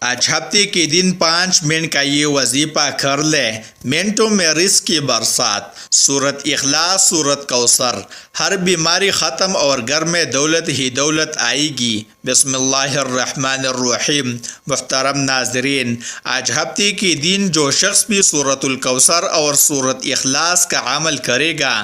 آج ہفتے کے دن 5 منٹ کا یہ وظیفہ کر لے، منٹوں میں رزق کی برسات۔ سورت اخلاص، سورت کوثر۔ ہر بیماری ختم اور گھر میں دولت ہی دولت آئے گی۔ بسم اللہ الرحمن الرحیم۔ محترم ناظرین، آج ہفتے کے دن جو شخص بھی سورت الکوثر اور سورت اخلاص کا عمل کرے گا،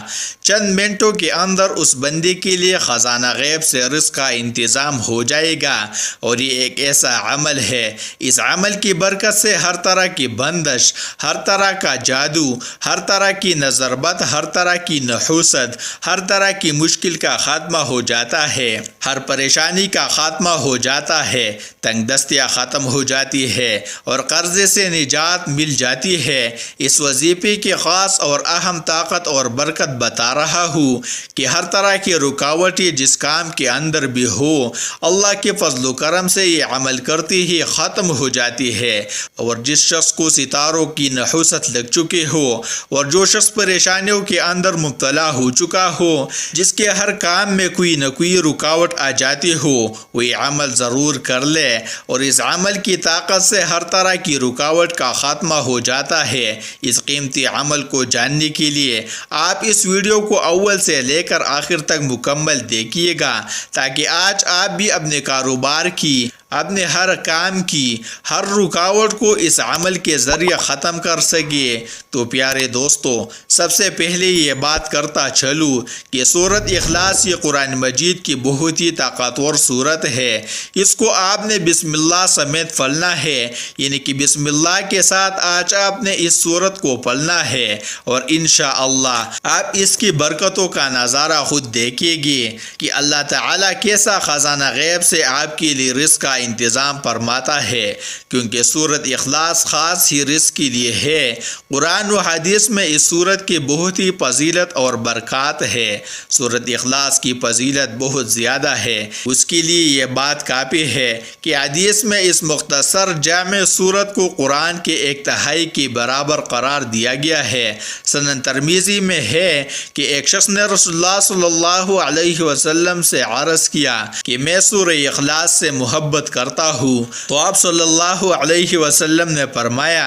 چند منٹوں کے اندر اس بندے کے لیے خزانہ غیب سے رزق کا انتظام ہو جائے گا۔ اور یہ ایک ایسا عمل ہے، اس عمل کی برکت سے ہر طرح کی بندش، ہر طرح کا جادو، ہر طرح کی نظر بد، ہر طرح کی نحوست، ہر طرح کی مشکل کا خاتمہ ہو جاتا ہے، ہر پریشانی کا خاتمہ ہو جاتا ہے، تنگ دستیاں ختم ہو جاتی ہے اور قرضے سے نجات مل جاتی ہے۔ اس وظیفے کی خاص اور اہم طاقت اور برکت بتا رہا ہوں کہ ہر طرح کی رکاوٹیں جس کام کے اندر بھی ہو، اللہ کے فضل و کرم سے یہ عمل کرتے ہی ختم ہو جاتی ہے۔ اور جس شخص کو ستاروں کی نحوست لگ چکے ہو اور جو شخص پریشانیوں کے اندر مبتلا ہو چکا ہو، جس کے ہر کام میں کوئی نہ کوئی رکاوٹ آ جاتی ہو، وہ یہ عمل ضرور کر لے اور اس عمل کی طاقت سے ہر طرح کی رکاوٹ کا خاتمہ ہو جاتا ہے۔ اس قیمتی عمل کو جاننے کے لیے آپ اس ویڈیو کو اول سے لے کر آخر تک مکمل دیکھیے گا، تاکہ آج آپ بھی اپنے کاروبار کی، اپنے ہر کام کی ہر رکاوٹ کو اس عمل کے ذریعے ختم کر سکے۔ تو پیارے دوستو، سب سے پہلے یہ بات کرتا چلوں کہ سورت اخلاص یہ قرآن مجید کی بہت ہی طاقتور سورت ہے۔ اس کو آپ نے بسم اللہ سمیت پڑھنا ہے، یعنی کہ بسم اللہ کے ساتھ آج آپ نے اس سورت کو پڑھنا ہے، اور انشاءاللہ آپ اس کی برکتوں کا نظارہ خود دیکھیں گے کہ اللہ تعالیٰ کیسا خزانہ غیب سے آپ کے لیے رزق کا انتظام فرماتا ہے، کیونکہ سورت اخلاص خاص ہی رزق کے لیے ہے۔ قرآن و حدیث میں اس سورت کی بہت ہی فضیلت اور برکات ہے۔ سورت اخلاص کی فضیلت بہت زیادہ ہے، اس کے لیے یہ بات کافی ہے کہ حدیث میں اس مختصر جامع سورت کو قرآن کے 1/3 کے برابر قرار دیا گیا ہے۔ سنن ترمذی میں ہے کہ ایک شخص نے رسول اللہ صلی اللہ علیہ وسلم سے عرض کیا کہ میں سورہ اخلاص سے محبت کرتا ہوں، تو آپ صلی اللہ علیہ وسلم نے فرمایا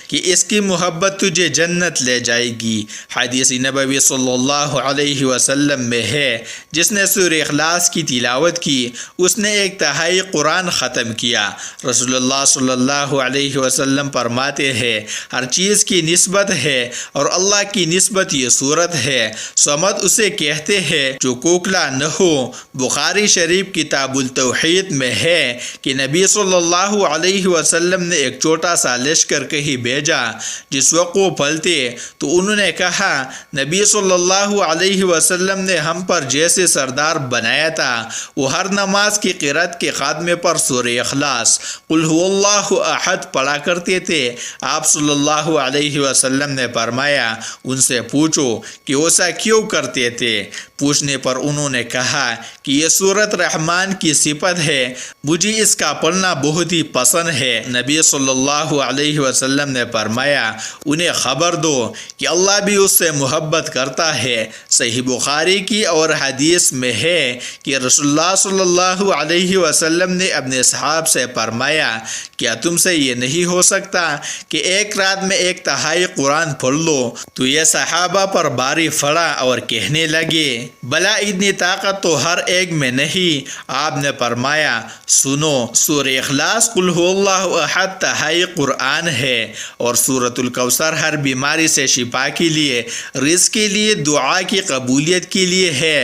کہ اس کی محبت تجھے جنت لے جائے گی۔ حدیث نبوی صلی اللہ علیہ وسلم میں ہے جس نے سورہ اخلاص کی تلاوت کی، اس نے 1/3 قرآن ختم کیا۔ رسول اللہ صلی اللہ علیہ وسلم فرماتے ہیں ہر چیز کی نسبت ہے اور اللہ کی نسبت یہ سورت ہے۔ صمد اسے کہتے ہیں جو کوکلا نہ ہو۔ بخاری شریف کتاب التوحید میں ہے کہ نبی صلی اللہ علیہ وسلم نے ایک چھوٹا سا لشکر کہیں بھیجا۔ جس وقت وہ پلتے تو انہوں نے کہا نبی صلی اللہ علیہ وسلم نے ہم پر جیسے سردار بنایا تھا، وہ ہر نماز کی قرات کے خاتمے پر سورہ اخلاص قل هو اللہ احد پڑھا کرتے تھے۔ آپ صلی اللہ علیہ وسلم نے فرمایا ان سے پوچھو کہ ایسا کیوں کرتے تھے؟ پوچھنے پر انہوں نے کہا کہ یہ سورت رحمان کی صفت ہے، مجھے اس کا پڑھنا بہت ہی پسند ہے۔ نبی صلی اللہ علیہ وسلم نے فرمایا انہیں خبر دو کہ اللہ بھی اس سے محبت کرتا ہے۔ صحیح بخاری کی اور حدیث میں ہے کہ رسول اللہ صلی اللہ علیہ وسلم نے اپنے صحاب سے فرمایا کیا تم سے یہ نہیں ہو سکتا کہ ایک رات میں 1/3 قرآن پڑھ لو؟ تو یہ صحابہ پر باری پڑا اور کہنے لگے بلا اتنی طاقت تو ہر ایک میں نہیں۔ آپ نے فرمایا سنو، سورہ اخلاص قل هو اللہ احد 1/3 قرآن ہے، اور سورۃ الکوثر ہر بیماری سے شفا کے لیے، رزق کے لیے، دعا کی قبولیت کے لیے ہے۔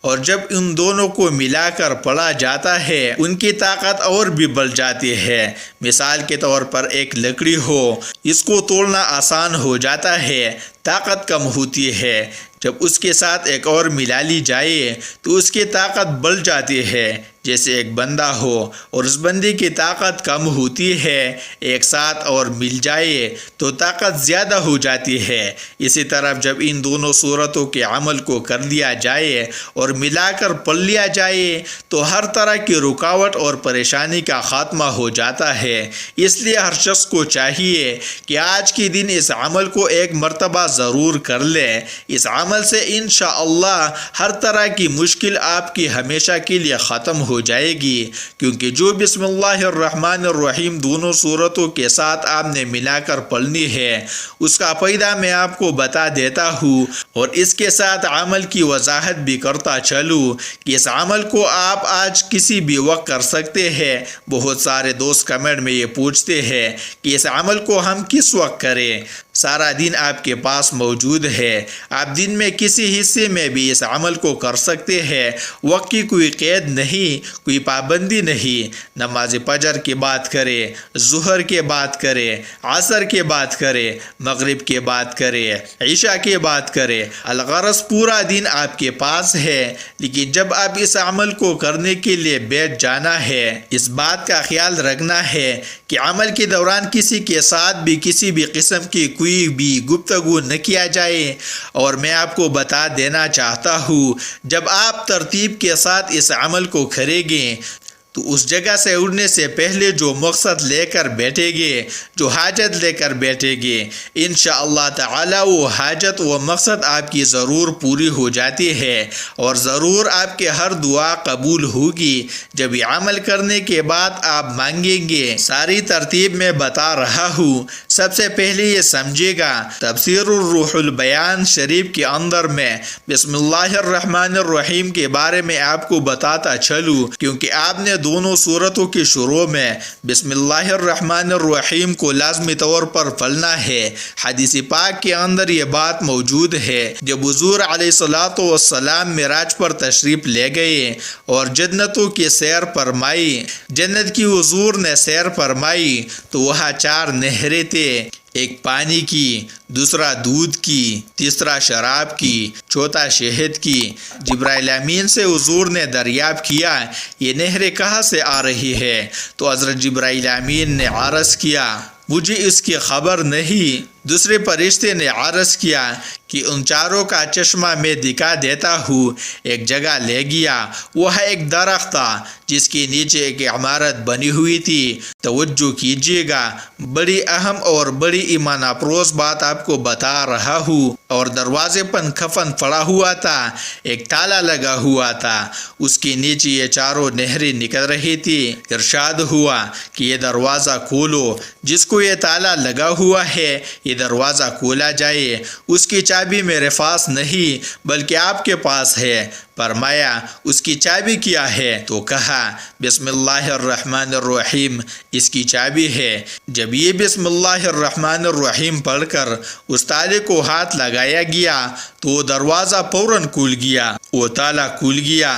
اور جب ان دونوں کو ملا کر پڑھا جاتا ہے ان کی طاقت اور بھی بڑھ جاتی ہے۔ مثال کے طور پر ایک لکڑی ہو، اس کو توڑنا آسان ہو جاتا ہے، طاقت کم ہوتی ہے۔ جب اس کے ساتھ ایک اور ملا لی جائے تو اس کی طاقت بڑھ جاتی ہے۔ جیسے ایک بندہ ہو اور اس بندے کی طاقت کم ہوتی ہے، ایک ساتھ اور مل جائے تو طاقت زیادہ ہو جاتی ہے۔ اسی طرح جب ان دونوں صورتوں کے عمل کو کر لیا جائے اور ملا کر پڑھ لیا جائے تو ہر طرح کی رکاوٹ اور پریشانی کا خاتمہ ہو جاتا ہے۔ اس لیے ہر شخص کو چاہیے کہ آج کے دن اس عمل کو ایک مرتبہ ضرور کر لے۔ اس عمل سے انشاءاللہ ہر طرح کی مشکل آپ کی ہمیشہ کے لیے ختم ہو ہو جائے گی، کیونکہ جو بسم اللہ الرحمن الرحیم دونوں صورتوں کے ساتھ آپ نے ملا کر پڑھنی ہے اس کا فائدہ میں آپ کو بتا دیتا ہوں، اور اس کے ساتھ عمل کی وضاحت بھی کرتا چلوں کہ اس عمل کو آپ آج کسی بھی وقت کر سکتے ہیں۔ بہت سارے دوست کمنٹ میں یہ پوچھتے ہیں کہ اس عمل کو ہم کس وقت کریں؟ سارا دن آپ کے پاس موجود ہے، آپ دن میں کسی حصے میں بھی اس عمل کو کر سکتے ہیں۔ وقت کی کوئی قید نہیں، کوئی پابندی نہیں۔ نماز فجر کی بات کرے، ظہر کے بات کرے، عصر کے بات کرے، مغرب کے بات کرے، عشاء کے بات کرے، الغرض پورا دن آپ کے پاس ہے، لیکن جب آپ اس عمل کو کرنے کے لیے بیٹھ جانا ہے، اس بات کا خیال رکھنا ہے کہ عمل کے دوران کسی کے ساتھ بھی کسی بھی قسم کی کوئی بھی گفتگو نہ کیا جائے۔ اور میں آپ کو بتا دینا چاہتا ہوں، جب آپ ترتیب کے ساتھ اس عمل کو کریں گے تو اس جگہ سے اڑنے سے پہلے جو مقصد لے کر بیٹھے گے، جو حاجت لے کر بیٹھے گے، انشاءاللہ تعالی وہ حاجت و مقصد آپ کی ضرور پوری ہو جاتی ہے، اور ضرور آپ کے ہر دعا قبول ہوگی۔ جب یہ عمل کرنے کے بعد آپ مانگیں گے، ساری ترتیب میں بتا رہا ہوں۔ سب سے پہلے یہ سمجھے گا، تفسیر الروح البیان شریف کے اندر میں بسم اللہ الرحمن الرحیم کے بارے میں آپ کو بتاتا چلوں، کیونکہ آپ نے دونوں صورتوں کے شروع میں بسم اللہ الرحمن الرحیم کو لازمی طور پر پڑھنا ہے۔ حدیث پاک کے اندر یہ بات موجود ہے، جب حضور علیہ الصلوۃ والسلام معراج پر تشریف لے گئے اور جنتوں کی سیر فرمائی، جنت کی حضور نے سیر فرمائی تو وہاں 4 نہریں تھے، ایک پانی کی، دوسرا دودھ کی، تیسرا شراب کی، چوتھا شہد کی۔ جبرائیل امین سے حضور نے دریافت کیا یہ نہریں کہاں سے آ رہی ہے؟ تو حضرت جبرائیل امین نے عرض کیا مجھے اس کی خبر نہیں۔ دوسرے فرشتے نے عرض کیا کہ ان 4 کا چشمہ میں دکھا دیتا ہوں۔ ایک جگہ لے گیا، وہاں ایک درخت تھا جس کے نیچے ایک عمارت بنی ہوئی تھی۔ توجہ کیجیے گا، بڑی اہم اور بڑی ایمان افروز بات آپ کو بتا رہا ہوں۔ اور دروازے پر کفن پڑا ہوا تھا، ایک تالا لگا ہوا تھا، اس کے نیچے یہ 4 نہریں نکل رہی تھی۔ ارشاد ہوا کہ یہ دروازہ کھولو، جس کو یہ تالا لگا ہوا ہے یہ دروازہ کھولا جائے۔ اس کی چابی میرے پاس نہیں بلکہ آپ کے پاس ہے۔ فرمایا اس کی چابی کیا ہے؟ تو کہا بسم اللہ الرحمن الرحیم اس کی چابی ہے۔ جب یہ بسم اللہ الرحمن الرحیم پڑھ کر اس تالے کو ہاتھ لگایا گیا تو وہ دروازہ فوراً کھل گیا، وہ تالا کھل گیا،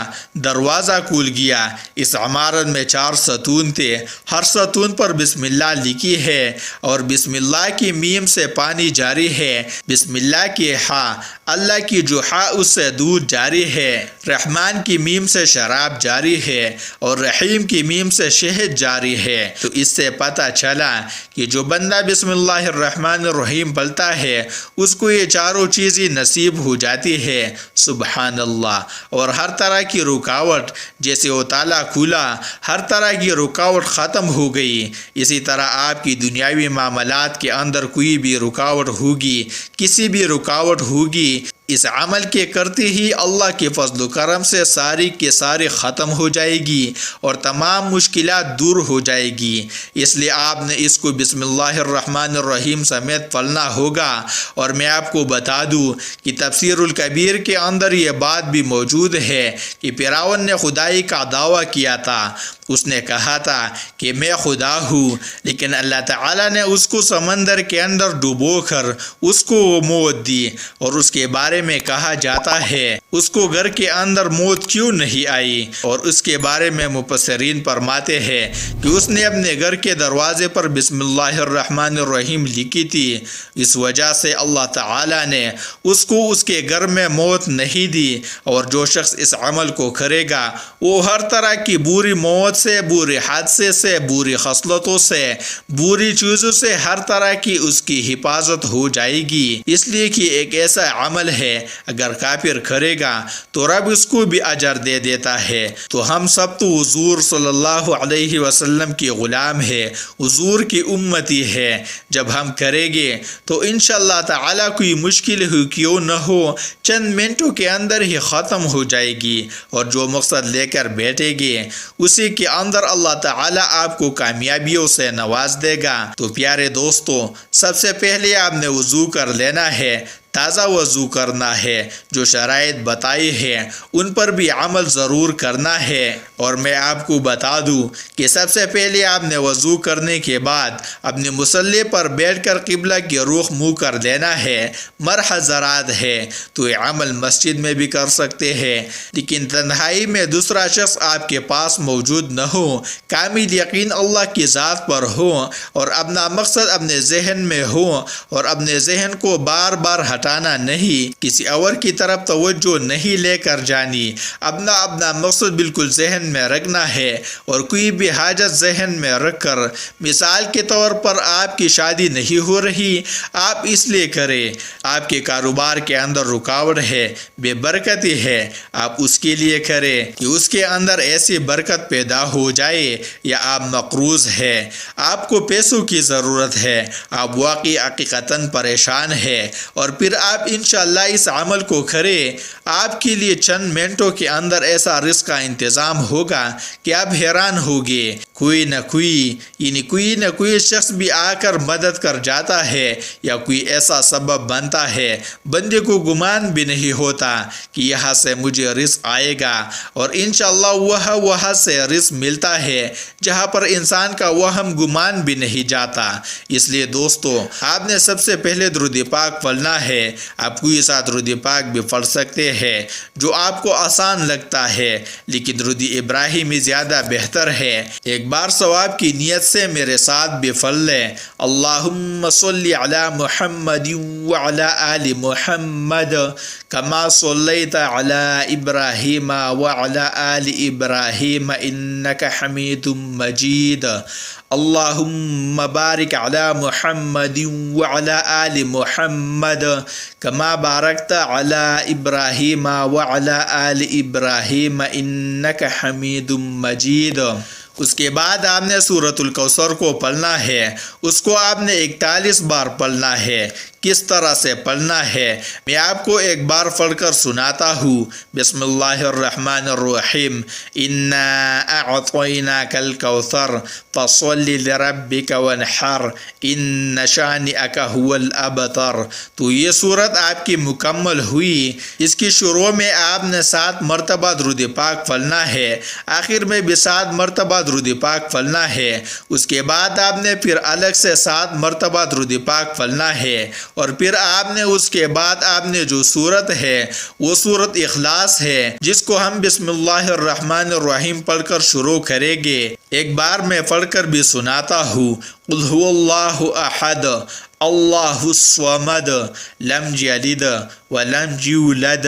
دروازہ کھل گیا۔ اس عمارت میں 4 ستون تھے، ہر ستون پر بسم اللہ لکھی ہے، اور بسم اللہ کی میم سے پانی جاری ہے، بسم اللہ کی ہاں، اللہ کی جو ہاں اس سے دودھ جاری ہے، رحمان کی میم سے شراب جاری ہے، اور رحیم کی میم سے شہد جاری ہے۔ تو اس سے پتہ چلا کہ جو بندہ بسم اللہ الرحمن الرحیم پڑھتا ہے اس کو یہ 4 چیزیں نصیب ہو جاتی ہے۔ سبحان اللہ۔ اور ہر طرح کی رکاوٹ، جیسے وہ تالا کھلا، ہر طرح کی رکاوٹ ختم ہو گئی۔ اسی طرح آپ کی دنیاوی معاملات کے اندر کوئی بھی رکاوٹ ہوگی، کسی بھی رکاوٹ ہوگی، اس عمل کے کرتے ہی اللہ کے فضل و کرم سے ساری کے ساری ختم ہو جائے گی اور تمام مشکلات دور ہو جائے گی۔ اس لیے آپ نے اس کو بسم اللہ الرحمن الرحیم سمیت پڑھنا ہوگا۔ اور میں آپ کو بتا دوں کہ تفسیر الکبیر کے اندر یہ بات بھی موجود ہے کہ فرعون نے خدائی کا دعویٰ کیا تھا۔ اس نے کہا تھا کہ میں خدا ہوں، لیکن اللہ تعالیٰ نے اس کو سمندر کے اندر ڈبو کر اس کو وہ موت دی، اور اس کے بارے میں کہا جاتا ہے اس کو گھر کے اندر موت کیوں نہیں آئی، اور اس کے بارے میں مفسرین فرماتے ہیں کہ اس نے اپنے گھر کے دروازے پر بسم اللہ الرحمن الرحیم لکھی تھی، اس وجہ سے اللہ تعالیٰ نے اس کو اس کے گھر میں موت نہیں دی۔ اور جو شخص اس عمل کو کرے گا وہ ہر طرح کی بری موت سے، بری حادثے سے، بری خصلتوں سے، بری چیزوں سے ہر طرح کی اس کی حفاظت ہو جائے گی، اس لیے کہ ایک ایسا عمل ہے ہے، اگر کافر کرے گا تو رب اس کو بھی اجر دے دیتا ہے۔ تو ہم سب تو حضور صلی اللہ علیہ وسلم کے غلام ہے، حضور کی امتی ہے۔ جب ہم کریں گے تو انشاءاللہ تعالی کوئی مشکل ہو کیوں نہ ہو چند منٹوں کے اندر ہی ختم ہو جائے گی، اور جو مقصد لے کر بیٹھے گے اسی کے اندر اللہ تعالی آپ کو کامیابیوں سے نواز دے گا۔ تو پیارے دوستو، سب سے پہلے آپ نے وضو کر لینا ہے، تازہ وضو کرنا ہے، جو شرائط بتائی ہے ان پر بھی عمل ضرور کرنا ہے۔ اور میں آپ کو بتا دوں کہ سب سے پہلے آپ نے وضو کرنے کے بعد اپنے مصلی پر بیٹھ کر قبلہ کی رخ منہ کر دینا ہے۔ مرحضرات ہے تو یہ عمل مسجد میں بھی کر سکتے ہیں، لیکن تنہائی میں دوسرا شخص آپ کے پاس موجود نہ ہو، کامل یقین اللہ کی ذات پر ہو، اور اپنا مقصد اپنے ذہن میں ہو، اور اپنے ذہن کو بار بار ہٹانا نہیں، کسی اور کی طرف توجہ نہیں لے کر جانی، اپنا مقصد بالکل ذہن میں رکھنا ہے، اور کوئی بھی حاجت ذہن میں رکھ کر، مثال کے طور پر آپ کی شادی نہیں ہو رہی، آپ اس لیے کریں، آپ کے کاروبار کے اندر رکاوٹ ہے، بے برکتی ہے، آپ اس کے لیے کریں کہ اس کے اندر ایسی برکت پیدا ہو جائے، یا آپ مقروض ہے، آپ کو پیسوں کی ضرورت ہے، آپ واقعی حقیقتاً پریشان ہے، اور پھر آپ انشاءاللہ اس عمل کو کریں، آپ کے لیے چند منٹوں کے اندر ایسا رزق کا انتظام ہوگا کہ آپ حیران ہوگے۔ کوئی نہ کوئی شخص بھی آ کر مدد کر جاتا ہے، یا کوئی ایسا سبب بنتا ہے، بندے کو گمان بھی نہیں ہوتا کہ یہاں سے مجھے رزق آئے گا، اور انشاءاللہ وہاں سے رزق ملتا ہے جہاں پر انسان کا وہم گمان بھی نہیں جاتا۔ اس لیے دوستو، آپ نے سب سے پہلے درود پاک پڑھنا ہے۔ آپ کوئی ساتھ درود پاک بھی پڑھ سکتے ہیں جو آپ کو آسان لگتا ہے، لیکن درود ابراہیمی زیادہ بہتر ہے۔ ایک بار ثواب کی نیت سے میرے ساتھ بھی پڑھ لیں۔ اللہم صلی علی محمد وعلی آل محمد کما صلیت علی ابراہیم وعلی آل ابراہیم انک حمید مجید۔ اللہم بارک علی محمد وعلی آل محمد کما بارکت علی ابراہیم وعلی آل ابراہیم انک حمید مجید۔ اس کے بعد آپ نے سورۃ الکوثر کو پڑھنا ہے، اس کو آپ نے 41 بار پڑھنا ہے۔ کس طرح سے پڑھنا ہے میں آپ کو ایک بار پڑھ کر سناتا ہوں۔ بسم اللہ الرحمن الرحیم۔ انا اعطیناک الکوثر فصل لربک وانحر ان شانئک هو الابتر۔ تو یہ صورت آپ کی مکمل ہوئی۔ اس کی شروع میں آپ نے 7 مرتبہ درود پاک پڑھنا ہے، آخر میں بھی 7 مرتبہ درود پاک پڑھنا ہے۔ اس کے بعد آپ نے پھر الگ سے 7 مرتبہ درود پاک پڑھنا ہے، اور پھر آپ نے اس کے بعد آپ نے جو صورت ہے وہ صورت اخلاص ہے، جس کو ہم بسم اللہ الرحمن الرحیم پڑھ کر شروع کریں گے۔ ایک بار میں پڑھ کر بھی سناتا ہوں۔ قل هو اللہ احد اللہ الصمد لم یلد ولم یولد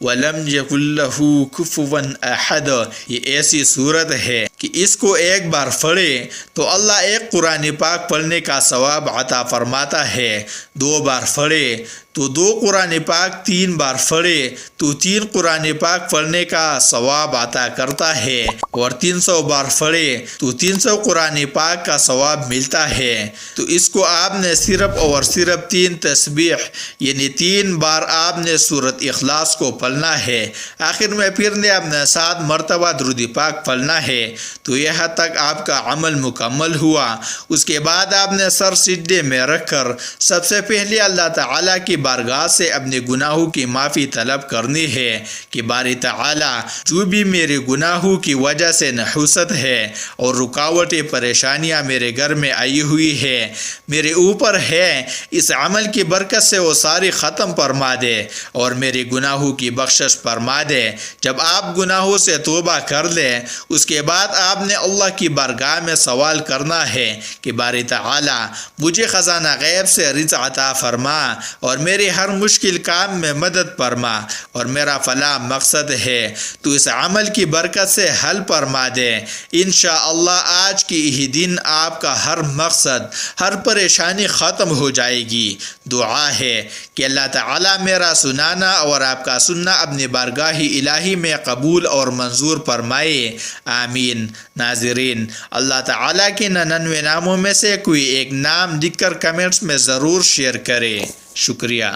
ولم یکن لہ کفوا احد۔ یہ ایسی صورت ہے کہ اس کو ایک بار پڑھے تو اللہ ایک قرآن پاک پڑھنے کا ثواب عطا فرماتا ہے، 2 بار پڑھے تو 2 قرآن پاک، 3 بار پڑھے تو 3 قرآن پاک پڑھنے کا ثواب عطا کرتا ہے، اور 300 بار پڑھے تو 300 قرآن پاک کا ثواب ملتا ہے۔ تو اس کو آپ نے صرف اور صرف 3 تسبیح یعنی 3 بار آپ نے سورۃ اخلاص کو پڑھنا ہے، آخر میں پھر نے آپ نے 7 مرتبہ درود پاک پڑھنا ہے۔ تو یہاں تک آپ کا عمل مکمل ہوا۔ اس کے بعد آپ نے سر سجدے میں رکھ کر سب سے پہلے اللہ تعالیٰ کی بارگاہ سے اپنے گناہوں کی معافی طلب کرنی ہے کہ باری تعالیٰ، جو بھی میرے گناہوں کی وجہ سے نحوست ہے اور رکاوٹیں پریشانیاں میرے گھر میں آئی ہوئی ہے، میرے اوپر ہے، اس عمل کی برکت سے وہ ساری ختم فرما دے اور میرے گناہوں کی بخشش فرما دے۔ جب آپ گناہوں سے توبہ کر لیں، اس کے بعد آپ نے اللہ کی بارگاہ میں سوال کرنا ہے کہ باری تعالیٰ، مجھے خزانہ غیب سے رزق عطا فرما اور میری ہر مشکل کام میں مدد فرما، اور میرا فلاح مقصد ہے تو اس عمل کی برکت سے حل فرما دے۔ انشاءاللہ آج کی ہی دن آپ کا ہر مقصد، ہر پریشانی ختم ہو جائے گی۔ دعا ہے کہ اللہ تعالیٰ میرا سنانا اور آپ کا سننا اپنی بارگاہ الہی میں قبول اور منظور فرمائے، آمین۔ ناظرین، اللہ تعالیٰ کے 99 ناموں میں سے کوئی ایک نام لکھ کر کمنٹس میں ضرور شیئر کریں۔ شکریہ۔